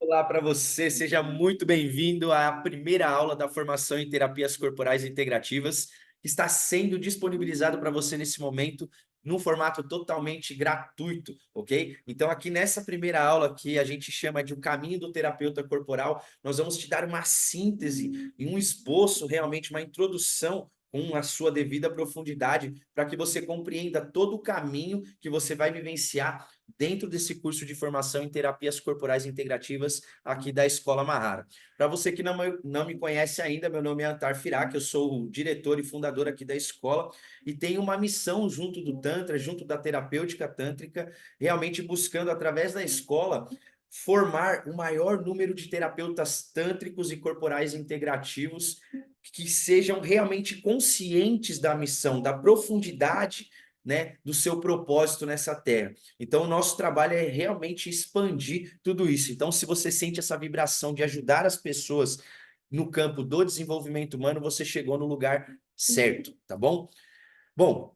Olá para você, seja muito bem-vindo à primeira aula da formação em terapias corporais integrativas, que está sendo disponibilizado para você nesse momento, num formato totalmente gratuito, ok? Então, aqui nessa primeira aula, que a gente chama de o caminho do terapeuta corporal, nós vamos te dar uma síntese e um esboço, realmente uma introdução com a sua devida profundidade, para que você compreenda todo o caminho que você vai vivenciar dentro desse curso de formação em terapias corporais integrativas aqui da Escola Mahara. Para você que não me conhece ainda, meu nome é Antar Firak, eu sou o diretor e fundador aqui da escola e tenho uma missão junto do Tantra, junto da terapêutica tântrica, realmente buscando, através da escola, formar o maior número de terapeutas tântricos e corporais integrativos que sejam realmente conscientes da missão, da profundidade, né, do seu propósito nessa terra. Então, o nosso trabalho é realmente expandir tudo isso. Então, se você sente essa vibração de ajudar as pessoas no campo do desenvolvimento humano, você chegou no lugar certo, tá bom? Bom,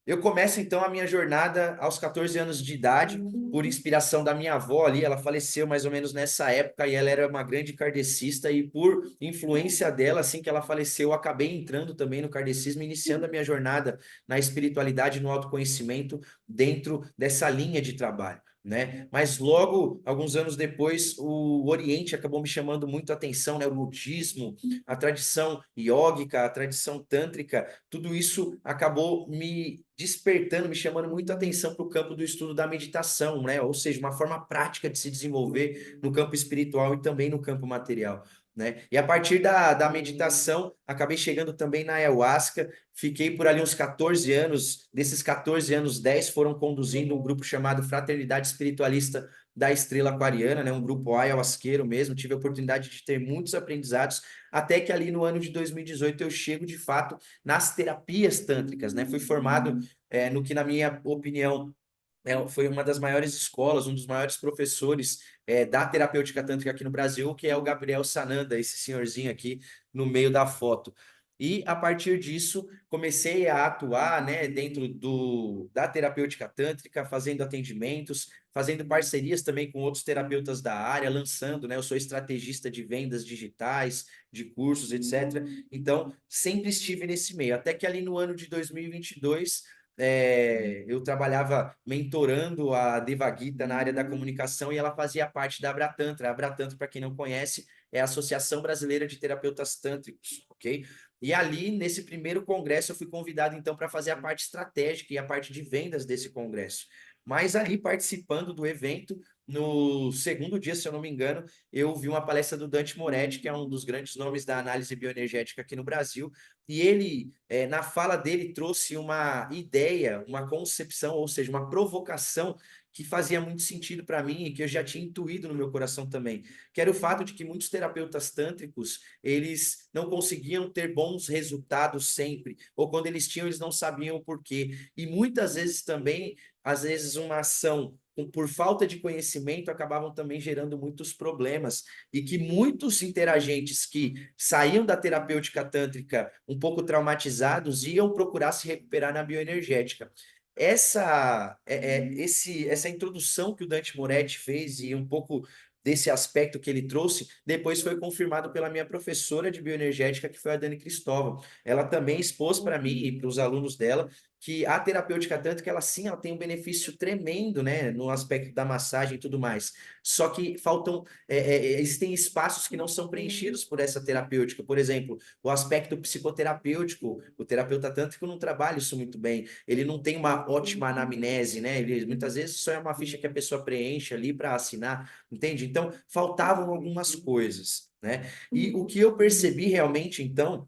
eu começo então a minha jornada aos 14 anos de idade, por inspiração da minha avó ali, ela faleceu mais ou menos nessa época e ela era uma grande kardecista e por influência dela, assim que ela faleceu, eu acabei entrando também no kardecismo, iniciando a minha jornada na espiritualidade e no autoconhecimento dentro dessa linha de trabalho. Né? Mas logo, alguns anos depois, o Oriente acabou me chamando muito a atenção, né? O budismo, a tradição iógica, a tradição tântrica, tudo isso acabou me despertando, me chamando muito a atenção para o campo do estudo da meditação, né? Ou seja, uma forma prática de se desenvolver no campo espiritual e também no campo material. Né? E a partir da meditação, acabei chegando também na ayahuasca, fiquei por ali uns 14 anos, desses 14 anos, 10 foram conduzindo um grupo chamado Fraternidade Espiritualista da Estrela Aquariana, né? Um grupo ayahuasqueiro mesmo, tive a oportunidade de ter muitos aprendizados, até que ali no ano de 2018 eu chego de fato nas terapias tântricas, né? Fui formado no que, na minha opinião, foi uma das maiores escolas, um dos maiores professores da terapêutica tântrica aqui no Brasil, que é o Gabriel Sananda, esse senhorzinho aqui no meio da foto. E a partir disso comecei a atuar, né, dentro da terapêutica tântrica, fazendo atendimentos, fazendo parcerias também com outros terapeutas da área, lançando, né, eu sou estrategista de vendas digitais, de cursos, etc. Então, sempre estive nesse meio, até que ali no ano de 2022 eu trabalhava mentorando a Devagita na área da comunicação e ela fazia parte da Abratantra. A Abratantra, para quem não conhece, é a Associação Brasileira de Terapeutas Tântricos, ok? E ali, nesse primeiro congresso, eu fui convidado, então, para fazer a parte estratégica e a parte de vendas desse congresso. Mas ali, participando do evento, no segundo dia, se eu não me engano, eu vi uma palestra do Dante Moretti, que é um dos grandes nomes da análise bioenergética aqui no Brasil, e ele, na fala dele, trouxe uma ideia, uma concepção, ou seja, uma provocação que fazia muito sentido para mim e que eu já tinha intuído no meu coração também, que era o fato de que muitos terapeutas tântricos, eles não conseguiam ter bons resultados sempre, ou quando eles tinham, eles não sabiam o porquê. E muitas vezes também, às vezes uma ação por falta de conhecimento, acabavam também gerando muitos problemas, e que muitos interagentes que saíam da terapêutica tântrica um pouco traumatizados iam procurar se recuperar na bioenergética. Essa introdução que o Dante Moretti fez e um pouco desse aspecto que ele trouxe, depois foi confirmado pela minha professora de bioenergética, que foi a Dani Cristóvão. Ela também expôs para mim e para os alunos dela que a terapêutica tântrica, ela sim, ela tem um benefício tremendo, né, no aspecto da massagem e tudo mais. Só que existem espaços que não são preenchidos por essa terapêutica. Por exemplo, o aspecto psicoterapêutico, o terapeuta tântrico não trabalha isso muito bem. Ele não tem uma ótima anamnese, né? Ele muitas vezes só é uma ficha que a pessoa preenche ali para assinar, entende? Então, faltavam algumas coisas, né? E o que eu percebi realmente, então,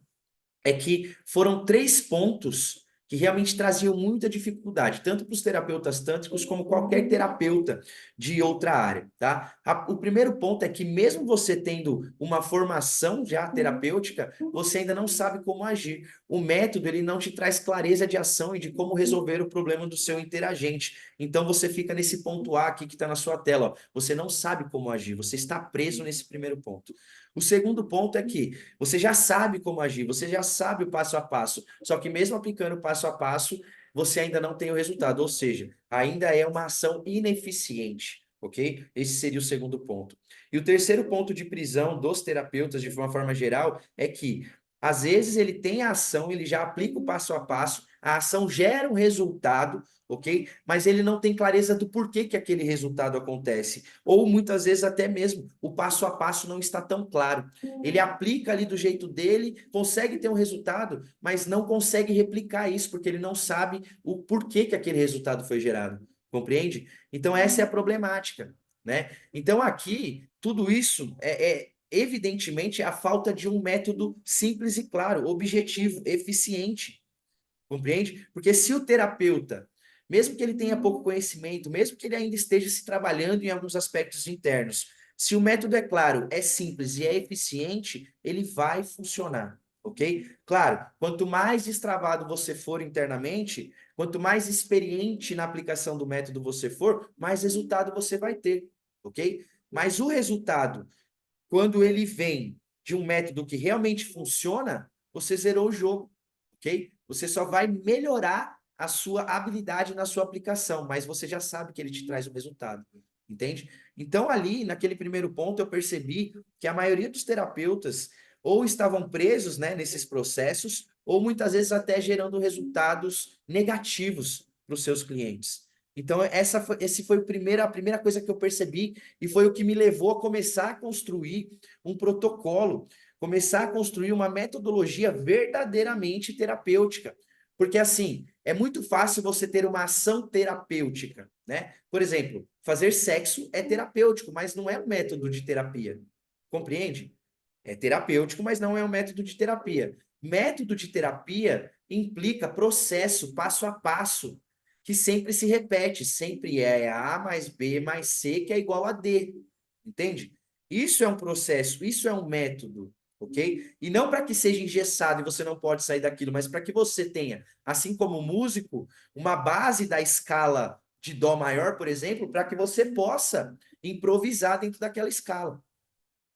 é que foram três pontos que realmente traziam muita dificuldade, tanto para os terapeutas tântricos como qualquer terapeuta de outra área, tá? O primeiro ponto é que mesmo você tendo uma formação já terapêutica, você ainda não sabe como agir. O método, ele não te traz clareza de ação e de como resolver o problema do seu interagente. Então você fica nesse ponto A aqui que está na sua tela, ó. Você não sabe como agir, você está preso nesse primeiro ponto. O segundo ponto é que você já sabe como agir, você já sabe o passo a passo, só que mesmo aplicando o passo a passo, você ainda não tem o resultado, ou seja, ainda é uma ação ineficiente. ok? Esse seria o segundo ponto. E o terceiro ponto de prisão dos terapeutas, de uma forma geral, é que, às vezes, ele tem a ação, ele já aplica o passo a passo, a ação gera um resultado, ok? Mas ele não tem clareza do porquê que aquele resultado acontece. Ou, muitas vezes, até mesmo, o passo a passo não está tão claro. Ele aplica ali do jeito dele, consegue ter um resultado, mas não consegue replicar isso, porque ele não sabe o porquê que aquele resultado foi gerado. Compreende? Então, essa é a problemática, né? Então, aqui, tudo isso é evidentemente a falta de um método simples e claro, objetivo, eficiente. Compreende? Porque se o terapeuta, mesmo que ele tenha pouco conhecimento, mesmo que ele ainda esteja se trabalhando em alguns aspectos internos, se o método é claro, é simples e é eficiente, ele vai funcionar, ok? Claro, quanto mais destravado você for internamente, quanto mais experiente na aplicação do método você for, mais resultado você vai ter, ok? Mas o resultado, quando ele vem de um método que realmente funciona, você zerou o jogo, ok? Você só vai melhorar a sua habilidade na sua aplicação, mas você já sabe que ele te traz o resultado, entende? Então, ali, naquele primeiro ponto, eu percebi que a maioria dos terapeutas ou estavam presos, né, nesses processos, ou muitas vezes até gerando resultados negativos para os seus clientes. Então, esse foi a primeira coisa que eu percebi e foi o que me levou a começar a construir um protocolo, começar a construir uma metodologia verdadeiramente terapêutica. Porque, assim, é muito fácil você ter uma ação terapêutica, né? Por exemplo, fazer sexo é terapêutico, mas não é um método de terapia. Compreende? É terapêutico, mas não é um método de terapia. Método de terapia implica processo, passo a passo, que sempre se repete, sempre é A mais B mais C que é igual a D, entende? Isso é um processo, isso é um método, ok? E não para que seja engessado e você não pode sair daquilo, mas para que você tenha, assim como músico, uma base da escala de dó maior, por exemplo, para que você possa improvisar dentro daquela escala.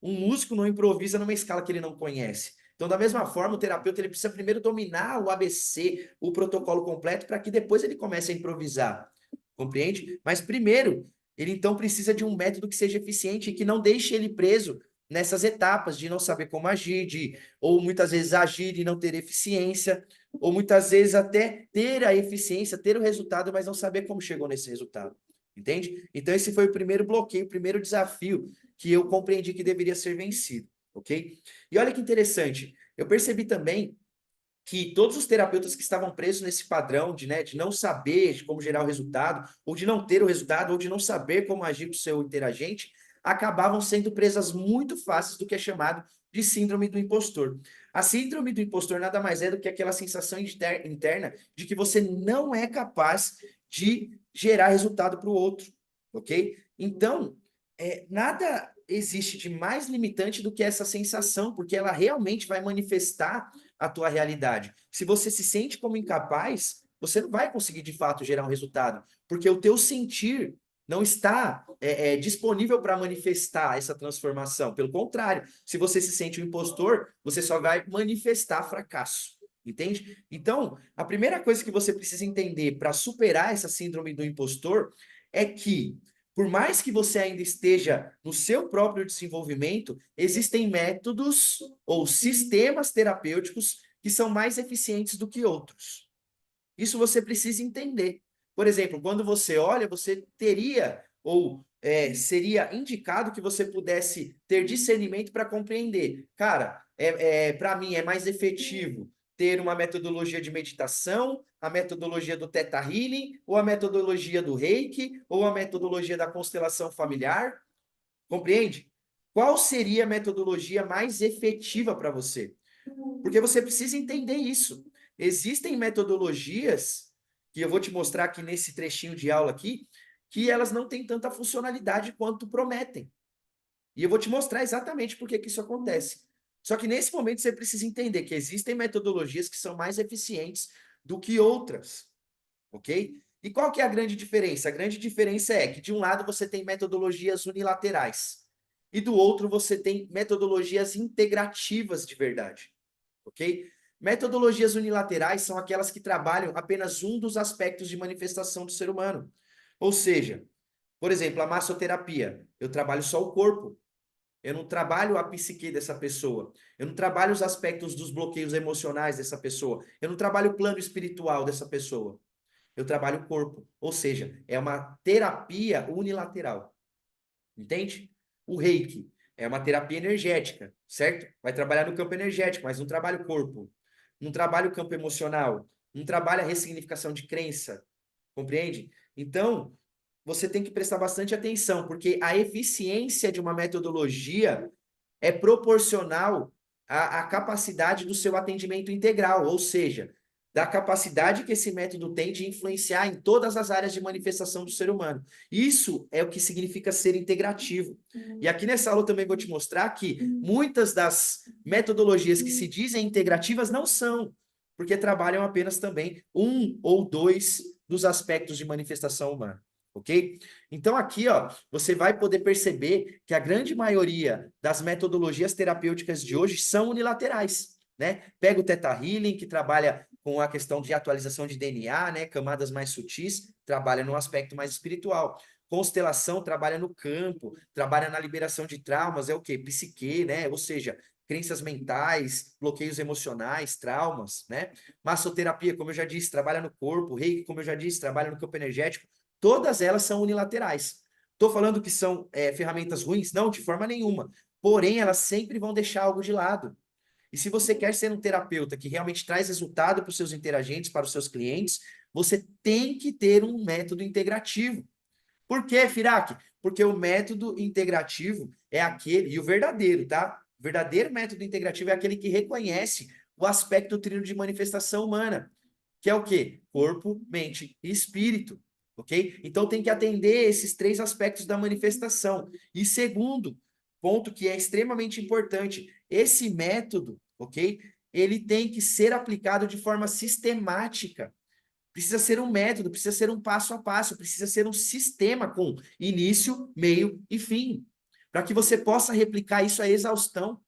Um músico não improvisa numa escala que ele não conhece. Então, da mesma forma, o terapeuta ele precisa primeiro dominar o ABC, o protocolo completo, para que depois ele comece a improvisar. Compreende? Mas primeiro, ele então precisa de um método que seja eficiente e que não deixe ele preso nessas etapas de não saber como agir, de ou muitas vezes agir e não ter eficiência, ou muitas vezes até ter a eficiência, ter o resultado, mas não saber como chegou nesse resultado. Entende? Então, esse foi o primeiro bloqueio, o primeiro desafio que eu compreendi que deveria ser vencido, ok? E olha que interessante, eu percebi também que todos os terapeutas que estavam presos nesse padrão de, né, de não saber como gerar o resultado, ou de não ter o resultado, ou de não saber como agir com o seu interagente, acabavam sendo presas muito fáceis do que é chamado de síndrome do impostor. A síndrome do impostor nada mais é do que aquela sensação interna de que você não é capaz de gerar resultado para o outro, ok? Então, nada existe de mais limitante do que essa sensação, porque ela realmente vai manifestar a tua realidade. Se você se sente como incapaz, você não vai conseguir de fato gerar um resultado, porque o teu sentir não está disponível para manifestar essa transformação. Pelo contrário, se você se sente um impostor, você só vai manifestar fracasso. Entende? Então, a primeira coisa que você precisa entender para superar essa síndrome do impostor é que por mais que você ainda esteja no seu próprio desenvolvimento, existem métodos ou sistemas terapêuticos que são mais eficientes do que outros. Isso você precisa entender. Por exemplo, quando você olha, você teria ou seria indicado que você pudesse ter discernimento para compreender. Cara, para mim é mais efetivo ter uma metodologia de meditação, a metodologia do Theta Healing, ou a metodologia do Reiki, ou a metodologia da constelação familiar. Compreende? Qual seria a metodologia mais efetiva para você? Porque você precisa entender isso. Existem metodologias, que eu vou te mostrar aqui nesse trechinho de aula aqui, que elas não têm tanta funcionalidade quanto prometem. E eu vou te mostrar exatamente por que que isso acontece. Só que nesse momento você precisa entender que existem metodologias que são mais eficientes do que outras, ok? E qual que é a grande diferença? A grande diferença é que de um lado você tem metodologias unilaterais e do outro você tem metodologias integrativas de verdade, ok? Metodologias unilaterais são aquelas que trabalham apenas um dos aspectos de manifestação do ser humano. Ou seja, Por exemplo, a massoterapia, eu trabalho só o corpo. Eu não trabalho a psique dessa pessoa. Eu não trabalho os aspectos dos bloqueios emocionais dessa pessoa. Eu não trabalho o plano espiritual dessa pessoa. Eu trabalho o corpo. Ou seja, é uma terapia unilateral. Entende? O Reiki é uma terapia energética, certo? Vai trabalhar no campo energético, mas não trabalha o corpo. Não trabalha o campo emocional. Não trabalha a ressignificação de crença. Compreende? Então, você tem que prestar bastante atenção, porque a eficiência de uma metodologia é proporcional à capacidade do seu atendimento integral, ou seja, da capacidade que esse método tem de influenciar em todas as áreas de manifestação do ser humano. Isso é o que significa ser integrativo. E aqui nessa aula eu também vou te mostrar que muitas das metodologias que se dizem integrativas não são, porque trabalham apenas também um ou dois dos aspectos de manifestação humana. Ok? Então aqui, ó, você vai poder perceber que a grande maioria das metodologias terapêuticas de hoje são unilaterais, né? Pega o Theta Healing, que trabalha com a questão de atualização de DNA, né? Camadas mais sutis, trabalha no aspecto mais espiritual. Constelação trabalha no campo, trabalha na liberação de traumas, é o quê? Psique, né? Ou seja, crenças mentais, bloqueios emocionais, traumas, né? Massoterapia, como eu já disse, trabalha no corpo. Reiki, como eu já disse, trabalha no campo energético. Todas elas são unilaterais. Estou falando que são ferramentas ruins? Não, de forma nenhuma. Porém, elas sempre vão deixar algo de lado. E se você quer ser um terapeuta que realmente traz resultado para os seus interagentes, para os seus clientes, você tem que ter um método integrativo. Por quê, Firac? Porque o método integrativo é aquele, e o verdadeiro, tá? O verdadeiro método integrativo é aquele que reconhece o aspecto trino de manifestação humana, que é o quê? Corpo, mente e espírito, ok? Então tem que atender esses três aspectos da manifestação. E segundo ponto que é extremamente importante, esse método, ok? Ele tem que ser aplicado de forma sistemática. Precisa ser um método, precisa ser um passo a passo, precisa ser um sistema com início, meio e fim, para que você possa replicar isso à exaustão,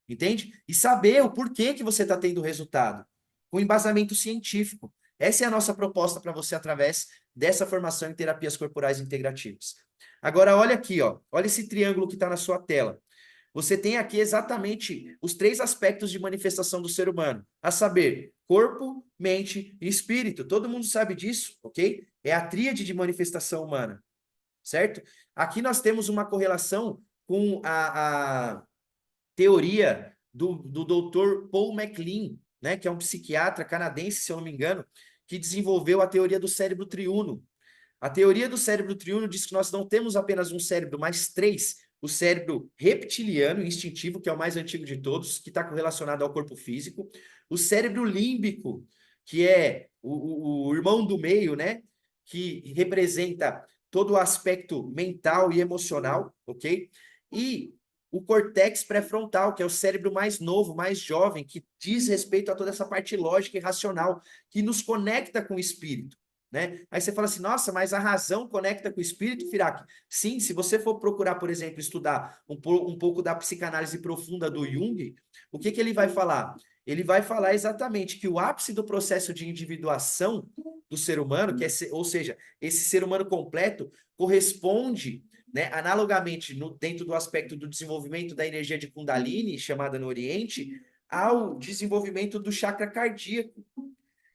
entende? E saber o porquê que você está tendo resultado, com embasamento científico. Essa é a nossa proposta para você através dessa formação em terapias corporais integrativas. Agora, olha aqui, ó, olha esse triângulo que está na sua tela. Você tem aqui exatamente os três aspectos de manifestação do ser humano, a saber, corpo, mente e espírito. Todo mundo sabe disso, ok? É a tríade de manifestação humana, certo? Aqui nós temos uma correlação com a teoria do Dr. Paul MacLean, né, que é um psiquiatra canadense, se eu não me engano, que desenvolveu a teoria do cérebro triuno. A teoria do cérebro triuno diz que nós não temos apenas um cérebro, mas três. O cérebro reptiliano, instintivo, que é o mais antigo de todos, que está correlacionado ao corpo físico. O cérebro límbico, que é o irmão do meio, né? Que representa todo o aspecto mental e emocional, ok? E o córtex pré-frontal, que é o cérebro mais novo, mais jovem, que diz respeito a toda essa parte lógica e racional, que nos conecta com o espírito. Né? Aí você fala assim, nossa, mas a razão conecta com o espírito, Firac? Sim, se você for procurar, por exemplo, estudar um pouco da psicanálise profunda do Jung, o que ele vai falar? Ele vai falar exatamente que o ápice do processo de individuação do ser humano, que é, ou seja, esse ser humano completo, corresponde, né, analogamente, dentro do aspecto do desenvolvimento da energia de Kundalini, chamada no Oriente, ao desenvolvimento do chakra cardíaco.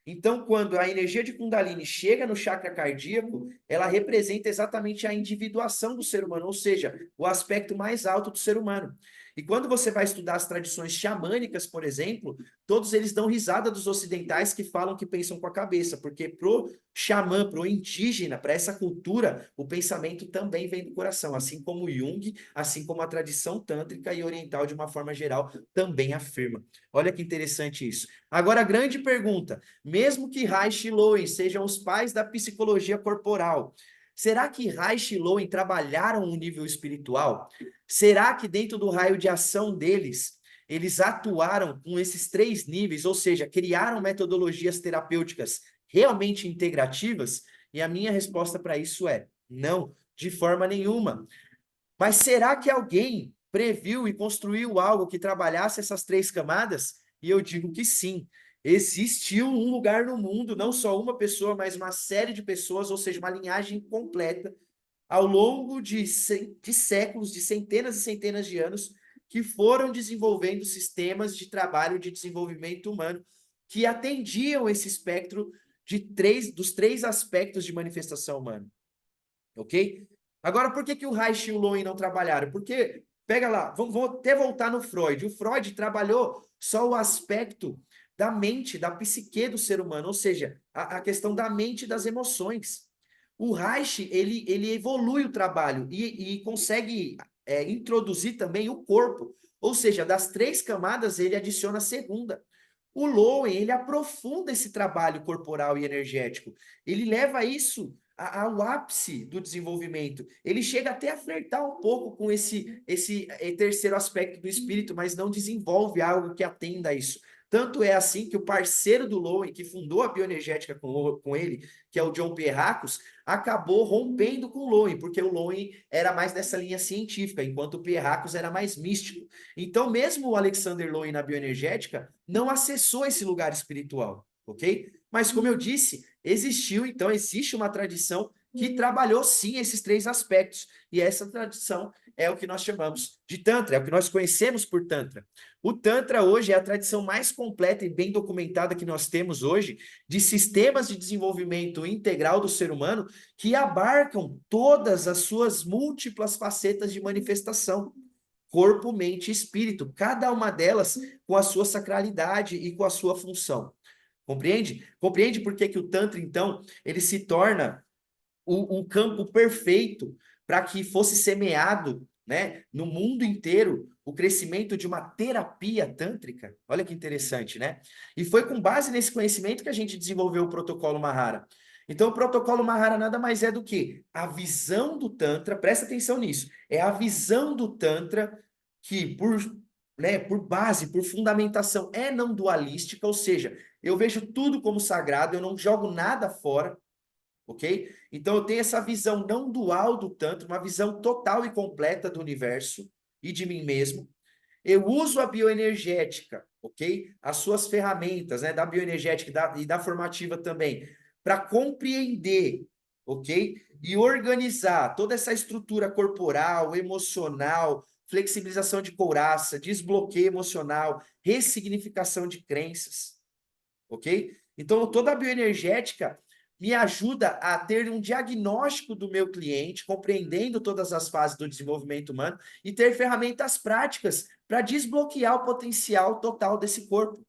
Então, quando a energia de Kundalini chega no chakra cardíaco, ela representa exatamente a individuação do ser humano, ou seja, o aspecto mais alto do ser humano. E quando você vai estudar as tradições xamânicas, por exemplo, todos eles dão risada dos ocidentais que falam que pensam com a cabeça, porque pro xamã, pro indígena, para essa cultura, o pensamento também vem do coração, assim como Jung, assim como a tradição tântrica e oriental de uma forma geral também afirma. Olha que interessante isso. Agora a grande pergunta, mesmo que Reich e Lowen sejam os pais da psicologia corporal, será que Reich e Lowen trabalharam o nível espiritual? Será que dentro do raio de ação deles, eles atuaram com esses três níveis, ou seja, criaram metodologias terapêuticas realmente integrativas? E a minha resposta para isso é não, de forma nenhuma. Mas será que alguém previu e construiu algo que trabalhasse essas três camadas? E eu digo que sim. Existiu um lugar no mundo, não só uma pessoa, mas uma série de pessoas, ou seja, uma linhagem completa ao longo de séculos, de centenas e centenas de anos, que foram desenvolvendo sistemas de trabalho de desenvolvimento humano que atendiam esse espectro dos três aspectos de manifestação humana, ok? Agora, por que o Reich e o Lowen não trabalharam? Porque, pega lá, vamos até voltar no Freud. O Freud trabalhou só o aspecto da mente, da psique do ser humano, ou seja, a questão da mente e das emoções. O Reich, ele evolui o trabalho e consegue introduzir também o corpo, ou seja, das três camadas ele adiciona a segunda. O Lowen, ele aprofunda esse trabalho corporal e energético, ele leva isso ao ápice do desenvolvimento. Ele chega até a flertar um pouco com esse terceiro aspecto do espírito, mas não desenvolve algo que atenda a isso. Tanto é assim que o parceiro do Lowen, que fundou a bioenergética com ele, que é o John Pierracos, acabou rompendo com o Lowen, porque o Lowen era mais dessa linha científica, enquanto o Pierracos era mais místico. Então, mesmo o Alexander Lowen na bioenergética não acessou esse lugar espiritual, ok? Mas, como eu disse, existe uma tradição que trabalhou sim esses três aspectos. E essa tradição é o que nós chamamos de Tantra, é o que nós conhecemos por Tantra. O Tantra hoje é a tradição mais completa e bem documentada que nós temos hoje de sistemas de desenvolvimento integral do ser humano que abarcam todas as suas múltiplas facetas de manifestação. Corpo, mente e espírito, cada uma delas com a sua sacralidade e com a sua função. Compreende? Compreende por que o Tantra, então, ele se torna um campo perfeito para que fosse semeado, né, no mundo inteiro o crescimento de uma terapia tântrica? Olha que interessante, né? E foi com base nesse conhecimento que a gente desenvolveu o protocolo Mahara. Então, o protocolo Mahara nada mais é do que a visão do Tantra, presta atenção nisso, é a visão do Tantra que, por base, por fundamentação, é não dualística, ou seja, eu vejo tudo como sagrado, eu não jogo nada fora, ok? Então eu tenho essa visão não dual do Tantra, uma visão total e completa do universo e de mim mesmo. Eu uso a bioenergética, ok? As suas ferramentas, né, da bioenergética e da formativa também, para compreender, ok? E organizar toda essa estrutura corporal, emocional, flexibilização de couraça, desbloqueio emocional, ressignificação de crenças, ok? Então, toda a bioenergética me ajuda a ter um diagnóstico do meu cliente, compreendendo todas as fases do desenvolvimento humano e ter ferramentas práticas para desbloquear o potencial total desse corpo.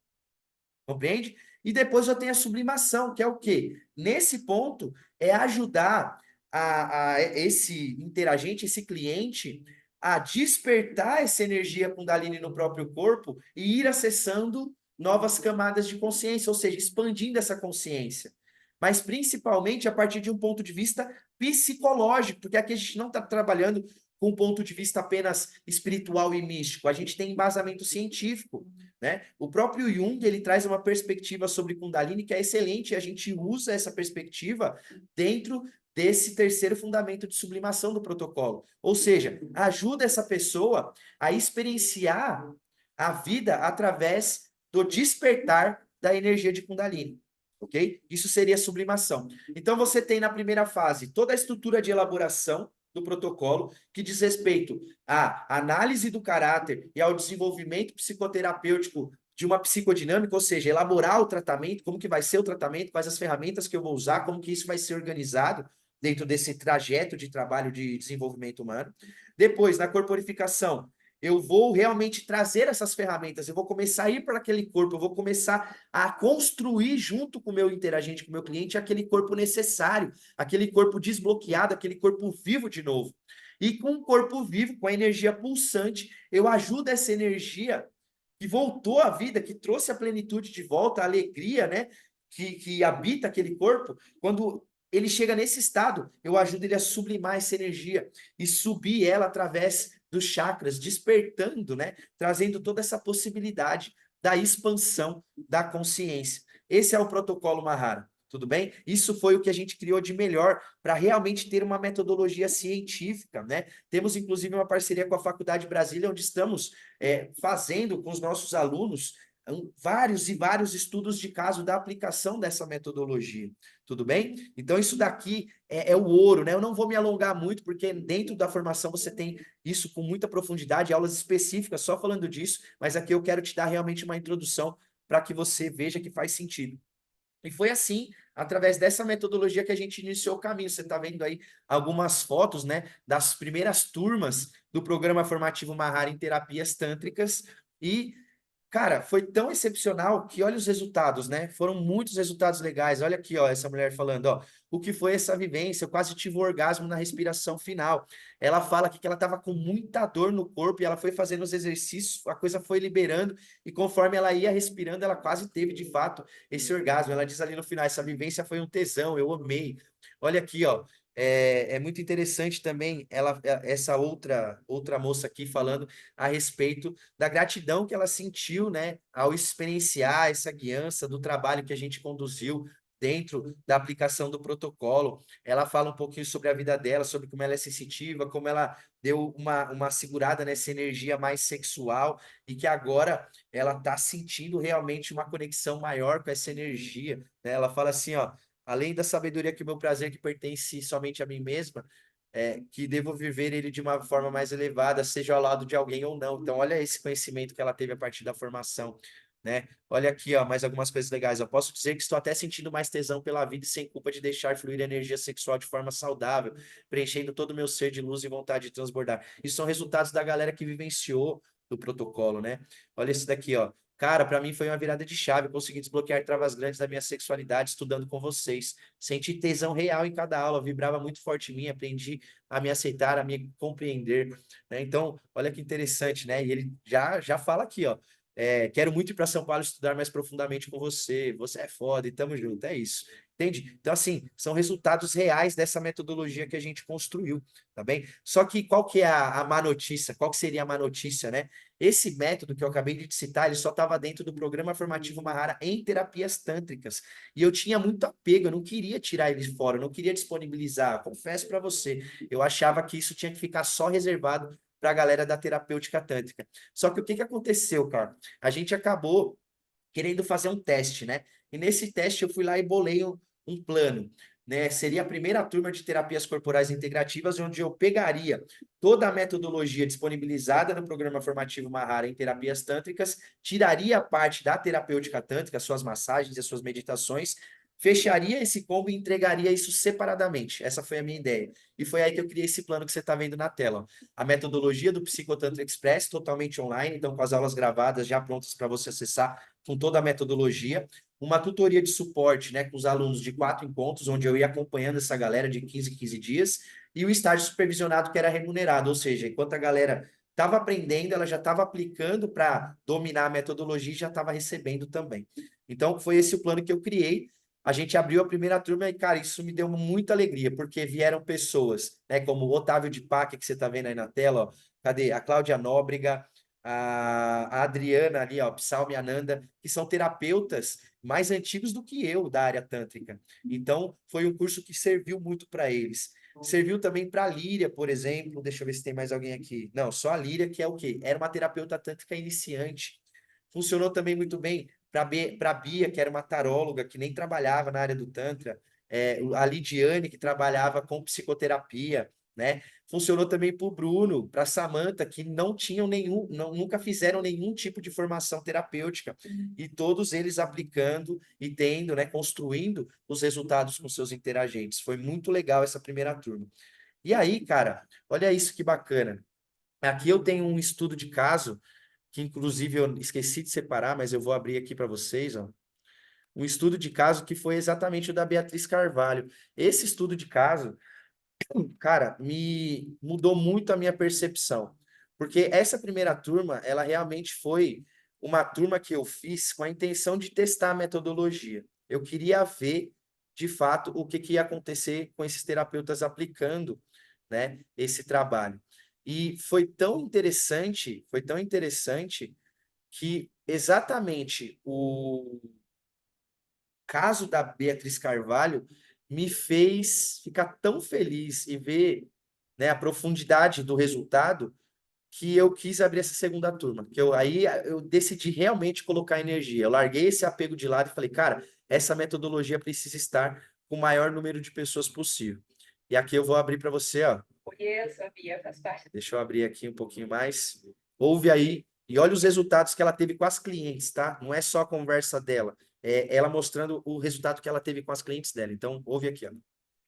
Compreende? E depois eu tenho a sublimação, que é o quê? Nesse ponto, é ajudar a esse interagente, esse cliente, a despertar essa energia Kundalini no próprio corpo e ir acessando novas camadas de consciência, ou seja, expandindo essa consciência. Mas principalmente a partir de um ponto de vista psicológico, porque aqui a gente não está trabalhando com um ponto de vista apenas espiritual e místico, a gente tem embasamento científico, né? O próprio Jung, ele traz uma perspectiva sobre Kundalini que é excelente, e a gente usa essa perspectiva dentro desse terceiro fundamento de sublimação do protocolo. Ou seja, ajuda essa pessoa a experienciar a vida através do despertar da energia de Kundalini. Ok? Isso seria sublimação. Então, você tem na primeira fase toda a estrutura de elaboração do protocolo, que diz respeito à análise do caráter e ao desenvolvimento psicoterapêutico de uma psicodinâmica, ou seja, elaborar o tratamento, como que vai ser o tratamento, quais as ferramentas que eu vou usar, como que isso vai ser organizado dentro desse trajeto de trabalho de desenvolvimento humano. Depois, na corporificação, eu vou realmente trazer essas ferramentas, eu vou começar a ir para aquele corpo, eu vou começar a construir junto com o meu interagente, com o meu cliente, aquele corpo necessário, aquele corpo desbloqueado, aquele corpo vivo de novo. E com o corpo vivo, com a energia pulsante, eu ajudo essa energia que voltou à vida, que trouxe a plenitude de volta, a alegria, né? Que habita aquele corpo, quando ele chega nesse estado, eu ajudo ele a sublimar essa energia e subir ela através dos chakras, despertando, né? Trazendo toda essa possibilidade da expansão da consciência. Esse é o protocolo Mahara. Tudo bem? Isso foi o que a gente criou de melhor para realmente ter uma metodologia científica, né? Temos, inclusive, uma parceria com a Faculdade Brasília, onde estamos fazendo com os nossos alunos vários e vários estudos de caso da aplicação dessa metodologia, tudo bem? Então, isso daqui é o ouro, né? Eu não vou me alongar muito, porque dentro da formação você tem isso com muita profundidade, aulas específicas só falando disso, mas aqui eu quero te dar realmente uma introdução para que você veja que faz sentido. E foi assim, através dessa metodologia que a gente iniciou o caminho. Você está vendo aí algumas fotos, né, das primeiras turmas do programa formativo Mahara em terapias tântricas e cara, foi tão excepcional que olha os resultados, né? Foram muitos resultados legais. Olha aqui, ó, essa mulher falando, ó, o que foi essa vivência? Eu quase tive um orgasmo na respiração final. Ela fala aqui que ela estava com muita dor no corpo e ela foi fazendo os exercícios, a coisa foi liberando e conforme ela ia respirando, ela quase teve de fato esse orgasmo. Ela diz ali no final, essa vivência foi um tesão, eu amei. Olha aqui, ó, é muito interessante também essa outra moça aqui falando a respeito da gratidão que ela sentiu, né, ao experienciar essa guiança do trabalho que a gente conduziu dentro da aplicação do protocolo. Ela fala um pouquinho sobre a vida dela, sobre como ela é sensitiva, como ela deu uma segurada nessa energia mais sexual e que agora ela está sentindo realmente uma conexão maior com essa energia, né? Ela fala assim, ó, além da sabedoria que o meu prazer que pertence somente a mim mesma, que devo viver ele de uma forma mais elevada, seja ao lado de alguém ou não. Então, olha esse conhecimento que ela teve a partir da formação, né? Olha aqui, ó, mais algumas coisas legais. Eu posso dizer que estou até sentindo mais tesão pela vida e sem culpa de deixar fluir a energia sexual de forma saudável, preenchendo todo o meu ser de luz e vontade de transbordar. Isso são resultados da galera que vivenciou do protocolo, né? Olha esse daqui, ó. Cara, para mim foi uma virada de chave. Consegui desbloquear travas grandes da minha sexualidade estudando com vocês. Senti tesão real em cada aula, vibrava muito forte em mim, aprendi a me aceitar, a me compreender, né? Então, olha que interessante, né? E ele já fala aqui, ó. Quero muito ir para São Paulo estudar mais profundamente com você. Você é foda e tamo junto. É isso. Entende? Então, assim, são resultados reais dessa metodologia que a gente construiu, tá bem? Só que qual que é a má notícia? Qual que seria a má notícia, né? Esse método que eu acabei de te citar, ele só estava dentro do programa formativo Mahara em terapias tântricas. E eu tinha muito apego, eu não queria tirar ele fora, eu não queria disponibilizar. Confesso para você, eu achava que isso tinha que ficar só reservado para a galera da terapêutica tântrica. Só que o que que aconteceu, cara? A gente acabou querendo fazer um teste, né? E nesse teste eu fui lá e bolei um plano, né? Seria a primeira turma de terapias corporais integrativas, onde eu pegaria toda a metodologia disponibilizada no programa formativo Mahara em terapias tântricas, tiraria a parte da terapêutica tântrica, suas massagens e suas meditações, fecharia esse combo e entregaria isso separadamente. Essa foi a minha ideia. E foi aí que eu criei esse plano que você está vendo na tela. A metodologia do Psicotantra Express, totalmente online, então com as aulas gravadas já prontas para você acessar com toda a metodologia. Uma tutoria de suporte, né, com os alunos de 4 encontros, onde eu ia acompanhando essa galera de 15 em 15 dias, e o estágio supervisionado que era remunerado, ou seja, enquanto a galera estava aprendendo, ela já estava aplicando para dominar a metodologia e já estava recebendo também. Então, foi esse o plano que eu criei. A gente abriu a primeira turma e, cara, isso me deu muita alegria, porque vieram pessoas, né, como o Otávio de Paca, que você está vendo aí na tela, ó, cadê? A Cláudia Nóbrega, a Adriana ali, ó, Psalme Ananda, que são terapeutas mais antigos do que eu da área tântrica. Então, foi um curso que serviu muito para eles. Serviu também para a Líria, por exemplo. Deixa eu ver se tem mais alguém aqui. Não, só a Líria, que é o quê? Era uma terapeuta tântrica iniciante. Funcionou também muito bem para a Bia, que era uma taróloga, que nem trabalhava na área do Tantra. A Lidiane, que trabalhava com psicoterapia, né? Funcionou também para o Bruno, para a Samantha, que não tinham nunca fizeram nenhum tipo de formação terapêutica. E todos eles aplicando e tendo, né, construindo os resultados com seus interagentes. Foi muito legal essa primeira turma. E aí, cara, olha isso que bacana. Aqui eu tenho um estudo de caso, que inclusive eu esqueci de separar, mas eu vou abrir aqui para vocês, ó. Um estudo de caso que foi exatamente o da Beatriz Carvalho. Esse estudo de caso cara, me mudou muito a minha percepção, porque essa primeira turma, ela realmente foi uma turma que eu fiz com a intenção de testar a metodologia. Eu queria ver, de fato, o que ia acontecer com esses terapeutas aplicando, né, esse trabalho. E foi tão interessante que exatamente o caso da Beatriz Carvalho me fez ficar tão feliz e ver, né, a profundidade do resultado que eu quis abrir essa segunda turma. Aí eu decidi realmente colocar energia. Eu larguei esse apego de lado e falei, cara, essa metodologia precisa estar com o maior número de pessoas possível. E aqui eu vou abrir para você, ó. Conheço, a Bia faz parte. Deixa eu abrir aqui um pouquinho mais. Ouve aí e olha os resultados que ela teve com as clientes, tá? Não é só a conversa dela, é ela mostrando o resultado que ela teve com as clientes dela. Então, ouve aqui, ó.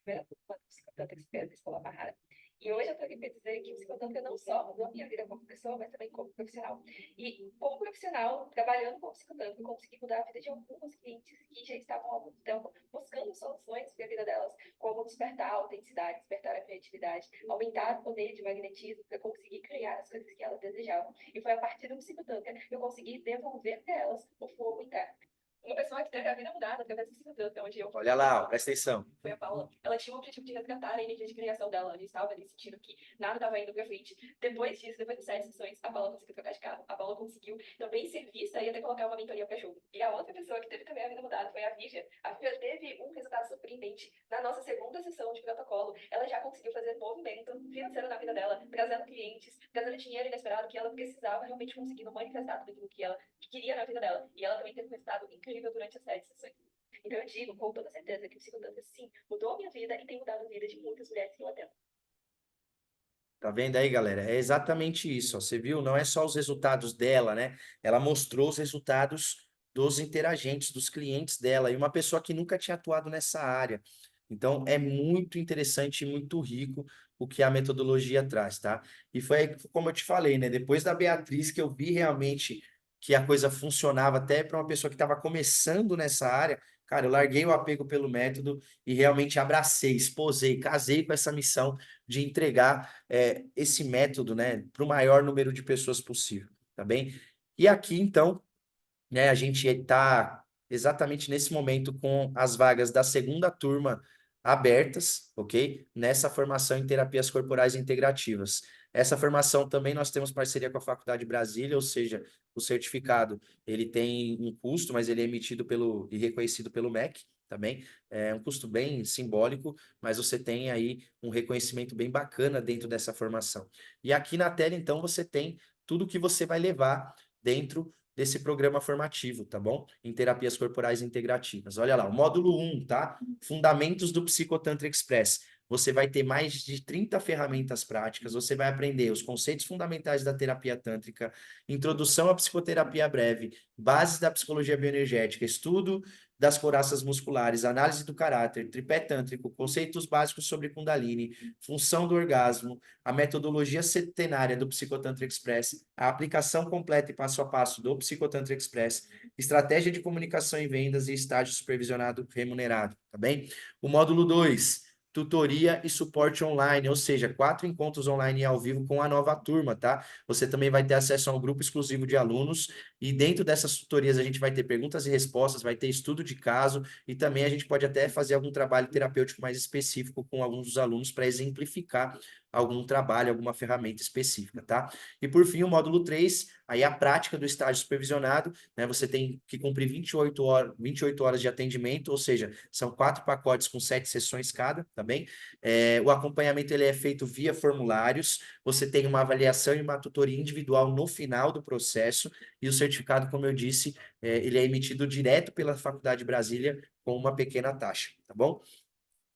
Primeira turma do Psicotantra Express da Escola Barrara. E hoje eu estou aqui para dizer que o Psicotantra não só mudou a minha vida como pessoa, mas também como profissional. E como profissional, trabalhando com Psicotantra, eu consegui mudar a vida de algumas clientes que já estavam há algum tempo buscando soluções para a vida delas, como despertar a autenticidade, despertar a criatividade, aumentar o poder de magnetismo para conseguir criar as coisas que elas desejavam. E foi a partir do Psicotantra que eu consegui devolver para elas o fogo interno. Uma pessoa que teve a vida mudada através do Psicotantra, onde eu Olha lá, ó, presta atenção. foi a Paula. Ela tinha o objetivo de resgatar a energia de criação dela. Ela estava ali sentindo que nada estava indo pra frente. Depois disso, depois de 7 sessões, a Paula conseguiu trocar de carro. A Paula conseguiu também ser vista e até colocar uma mentoria para jogo. E a outra pessoa que teve também a vida mudada foi a Vivian. A Vivian teve um resultado surpreendente. Na nossa segunda sessão de protocolo, ela já conseguiu fazer movimento financeiro na vida dela, trazendo clientes, trazendo dinheiro inesperado que ela precisava realmente conseguindo manifestar tudo aquilo que ela queria na vida dela. E ela também teve um resultado incrível durante as 7 sessões. Então eu digo com toda certeza que o Psicodança, sim, mudou a minha vida e tem mudado a vida de muitas mulheres que eu atendo. Tá vendo aí, galera? É exatamente isso, ó. Você viu? Não é só os resultados dela, né? Ela mostrou os resultados dos interagentes, dos clientes dela, e uma pessoa que nunca tinha atuado nessa área. Então, é muito interessante e muito rico o que a metodologia traz, tá? E foi como eu te falei, né? Depois da Beatriz, que eu vi realmente que a coisa funcionava até para uma pessoa que estava começando nessa área, cara, eu larguei o apego pelo método e realmente abracei, esposei, casei com essa missão de entregar esse método, né, para o maior número de pessoas possível, tá bem? E aqui, então, né, a gente está exatamente nesse momento com as vagas da segunda turma abertas, ok? Nessa formação em terapias corporais integrativas. Essa formação também nós temos parceria com a Faculdade Brasília, ou seja, o certificado ele tem um custo, mas ele é emitido pelo e reconhecido pelo MEC, também. É um custo bem simbólico, mas você tem aí um reconhecimento bem bacana dentro dessa formação. E aqui na tela, então, você tem tudo que você vai levar dentro desse programa formativo, tá bom? Em terapias corporais integrativas. Olha lá, o módulo 1, tá? Fundamentos do Psicotantra Express. Você vai ter mais de 30 ferramentas práticas, você vai aprender os conceitos fundamentais da terapia tântrica, introdução à psicoterapia breve, bases da psicologia bioenergética, estudo das couraças musculares, análise do caráter, tripé tântrico, conceitos básicos sobre Kundalini, função do orgasmo, a metodologia centenária do Psicotantra Express, a aplicação completa e passo a passo do Psicotantra Express, estratégia de comunicação e vendas e estágio supervisionado remunerado, tá bem? O módulo 2, tutoria e suporte online, ou seja, 4 encontros online e ao vivo com a nova turma, tá? Você também vai ter acesso a um grupo exclusivo de alunos e dentro dessas tutorias a gente vai ter perguntas e respostas, vai ter estudo de caso e também a gente pode até fazer algum trabalho terapêutico mais específico com alguns dos alunos para exemplificar algum trabalho, alguma ferramenta específica, tá? E por fim, o módulo 3, aí a prática do estágio supervisionado, né? Você tem que cumprir 28 horas de atendimento, ou seja, são 4 pacotes com 7 sessões cada, tá bem? O acompanhamento ele é feito via formulários, você tem uma avaliação e uma tutoria individual no final do processo, e o certificado, como eu disse, ele é emitido direto pela Faculdade Brasília com uma pequena taxa, tá bom?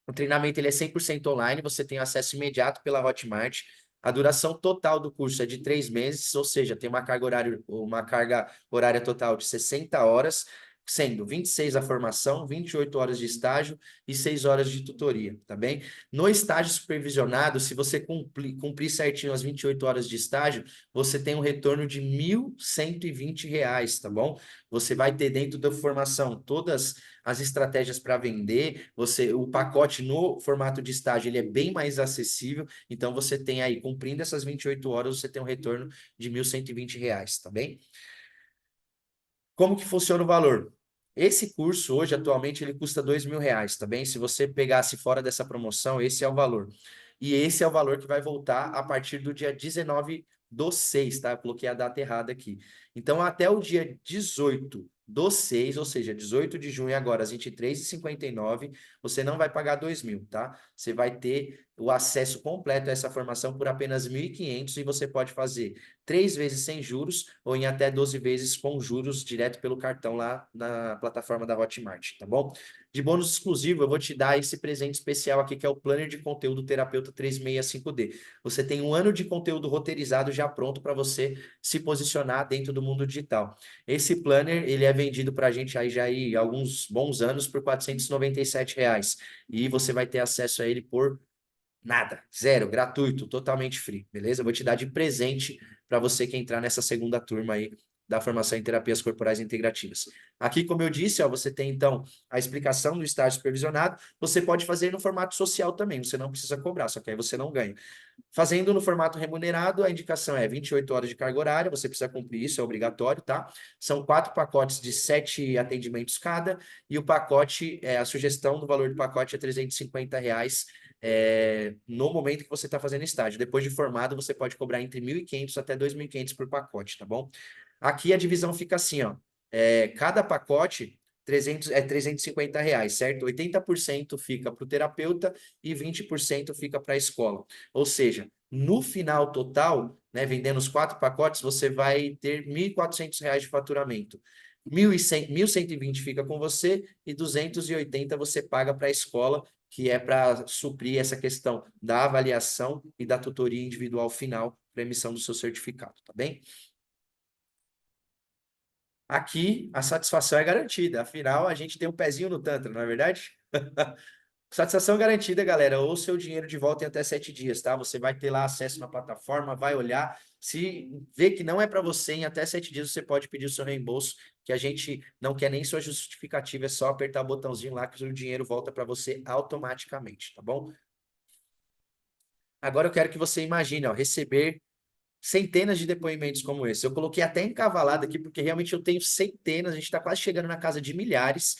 O treinamento ele é 100% online, você tem acesso imediato pela Hotmart. A duração total do curso é de 3 meses, ou seja, tem uma carga horária total de 60 horas, sendo 26 a formação, 28 horas de estágio e 6 horas de tutoria, tá bem? No estágio supervisionado, se você cumprir certinho as 28 horas de estágio, você tem um retorno de R$ 1.120, tá bom? Você vai ter dentro da formação todas as estratégias para vender, o pacote no formato de estágio ele é bem mais acessível, então você tem aí, cumprindo essas 28 horas, você tem um retorno de R$ 1.120, tá bem? Como que funciona o valor? Esse curso hoje, atualmente, ele custa R$ 2.000, tá bem? Se você pegasse fora dessa promoção, esse é o valor. E esse é o valor que vai voltar a partir do dia 19/6, tá? Eu coloquei a data errada aqui. Então, até o dia 18 do 6, ou seja, 18 de junho agora, às 23h59, você não vai pagar 2.000, tá? Você vai ter o acesso completo a essa formação por apenas 1.500 e você pode fazer 3 vezes sem juros ou em até 12 vezes com juros direto pelo cartão lá na plataforma da Hotmart, tá bom? De bônus exclusivo, eu vou te dar esse presente especial aqui, que é o Planner de Conteúdo Terapeuta 365D. Você tem um ano de conteúdo roteirizado já pronto para você se posicionar dentro do mundo digital. Esse planner, ele é vendido para a gente aí já há alguns bons anos por R$ 497. E você vai ter acesso a ele por nada, zero, gratuito, totalmente free, beleza? Eu vou te dar de presente para você que entrar nessa segunda turma aí da formação em terapias corporais integrativas. Aqui, como eu disse, ó, você tem então a explicação do estágio supervisionado. Você pode fazer no formato social também, você não precisa cobrar, só que aí você não ganha. Fazendo no formato remunerado, a indicação é 28 horas de carga horária, você precisa cumprir isso, é obrigatório, tá? São 4 pacotes de 7 atendimentos cada, e o pacote, a sugestão do valor do pacote é R$ 350 no momento que você está fazendo estágio. Depois de formado, você pode cobrar entre 1.500 até 2.500 por pacote, tá bom? Aqui a divisão fica assim, ó. Cada pacote 350 reais, certo? 80% fica para o terapeuta e 20% fica para a escola. Ou seja, no final total, né, vendendo os 4 pacotes, você vai ter R$ 1.400 de faturamento. 1.120 fica com você e 280 você paga para a escola, que é para suprir essa questão da avaliação e da tutoria individual final para emissão do seu certificado, tá bem? Aqui a satisfação é garantida, afinal a gente tem um pezinho no Tantra, não é verdade? Satisfação garantida, galera, ou seu dinheiro de volta em até 7 dias, tá? Você vai ter lá acesso na plataforma, vai olhar, se vê que não é para você, em até 7 dias você pode pedir o seu reembolso, que a gente não quer nem sua justificativa, é só apertar o botãozinho lá que o dinheiro volta para você automaticamente, tá bom? Agora eu quero que você imagine, ó, receber centenas de depoimentos como esse. Eu coloquei até encavalado aqui, porque realmente eu tenho centenas, a gente está quase chegando na casa de milhares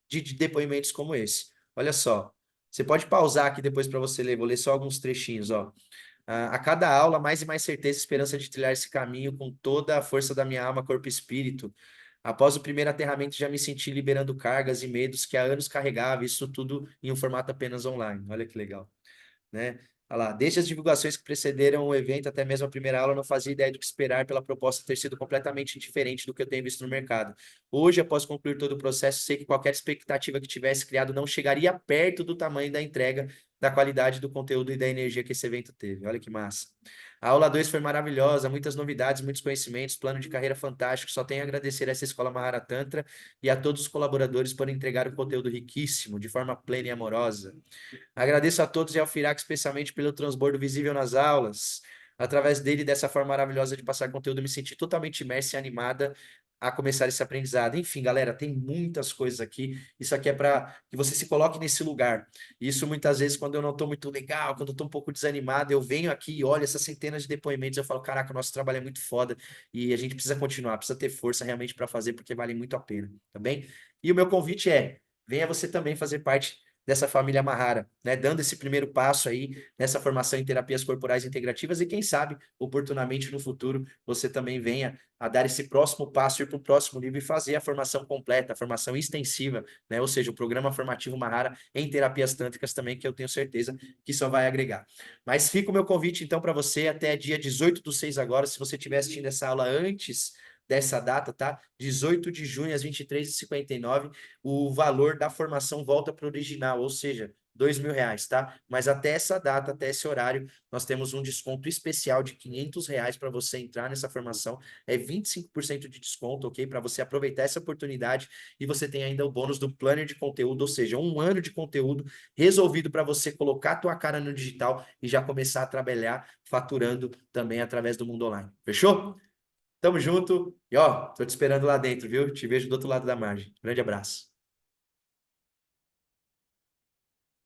de depoimentos como esse. Olha só, você pode pausar aqui depois para você ler, vou ler só alguns trechinhos, ó. A cada aula, mais e mais certeza e esperança de trilhar esse caminho com toda a força da minha alma, corpo e espírito. Após o primeiro aterramento, já me senti liberando cargas e medos que há anos carregava, isso tudo em um formato apenas online. Olha que legal, né? Olha lá, desde as divulgações que precederam o evento até mesmo a primeira aula, eu não fazia ideia do que esperar pela proposta ter sido completamente diferente do que eu tenho visto no mercado. Hoje, após concluir todo o processo, sei que qualquer expectativa que tivesse criado não chegaria perto do tamanho da entrega, da qualidade do conteúdo e da energia que esse evento teve. Olha que massa. A aula 2 foi maravilhosa, muitas novidades, muitos conhecimentos, plano de carreira fantástico. Só tenho a agradecer a essa escola Mahara Tantra e a todos os colaboradores por entregar um conteúdo riquíssimo, de forma plena e amorosa. Agradeço a todos e ao Firac especialmente pelo transbordo visível nas aulas. Através dele, dessa forma maravilhosa de passar conteúdo, eu me senti totalmente imersa e animada a começar esse aprendizado. Enfim, galera, tem muitas coisas aqui. Isso aqui é para que você se coloque nesse lugar. Isso muitas vezes, quando eu não estou muito legal, quando eu estou um pouco desanimado, eu venho aqui e olho essas centenas de depoimentos, eu falo, caraca, o nosso trabalho é muito foda e a gente precisa continuar, precisa ter força realmente para fazer, porque vale muito a pena, tá bem? E o meu convite é, venha você também fazer parte dessa família Mahara, né? Dando esse primeiro passo aí nessa formação em terapias corporais integrativas e quem sabe, oportunamente no futuro, você também venha a dar esse próximo passo, ir para o próximo nível e fazer a formação completa, a formação extensiva, né? Ou seja, o programa formativo Mahara em terapias tântricas também, que eu tenho certeza que só vai agregar. Mas fica o meu convite então para você até dia 18/6 agora, se você estiver assistindo essa aula antes dessa data, tá? 18 de junho às 23h59, o valor da formação volta para o original, ou seja, R$ 2.000, tá? Mas até essa data, até esse horário, nós temos um desconto especial de R$ 500 para você entrar nessa formação. É 25% de desconto, ok? Para você aproveitar essa oportunidade e você tem ainda o bônus do planner de conteúdo, ou seja, um ano de conteúdo resolvido para você colocar a tua cara no digital e já começar a trabalhar faturando também através do mundo online. Fechou? Tamo junto e ó, tô te esperando lá dentro, viu? Te vejo do outro lado da margem. Grande abraço.